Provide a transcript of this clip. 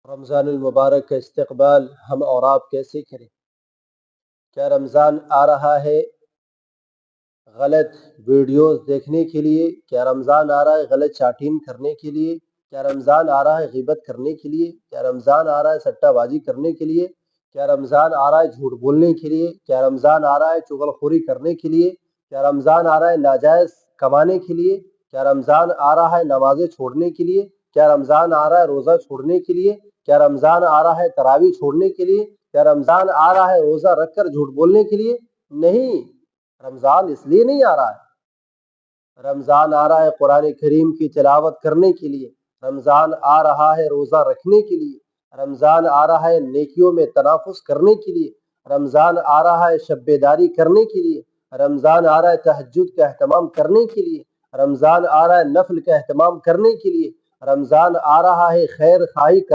रमज़ानुल मुबारक का इस्तकबाल हम और आप कैसे करें? क्या रमज़ान आ रहा है गलत वीडियोस देखने के लिए? क्या रमज़ान आ रहा है गलत चैटिंग करने के लिए? क्या रमज़ान आ रहा है ग़ीबत करने के लिए? क्या रमज़ान आ रहा है सट्टाबाजी करने के लिए? क्या रमज़ान आ रहा है झूठ बोलने के लिए? क्या रमज़ान आ रहा है चुगलखोरी करने के लिए? क्या रमज़ान आ रहा है नाजायज़ कमाने के लिए? क्या रमज़ान आ रहा है नमाज़ें छोड़ने के लिए? क्या रमज़ान आ रहा है रोज़ा छोड़ने के लिए? क्या रमज़ान आ रहा है तरावी छोड़ने के लिए? क्या रमज़ान आ रहा है रोज़ा रखकर झूठ बोलने के लिए? नहीं, रमज़ान इसलिए नहीं आ रहा है। रमज़ान आ रहा है कुरान करीम की तिलावत करने के लिए। रमज़ान आ रहा है रोज़ा रखने के लिए। रमज़ान आ रहा है नेकियों में तनाफुस करने के लिए। रमज़ान आ रहा है शब-ए-दारी करने के लिए। रमज़ान आ रहा है तहज्जुद का एहतमाम करने के लिए। रमज़ान आ रहा है नफ़्ल का एहतमाम करने के लिए। रमज़ान आ रहा है खैर खाई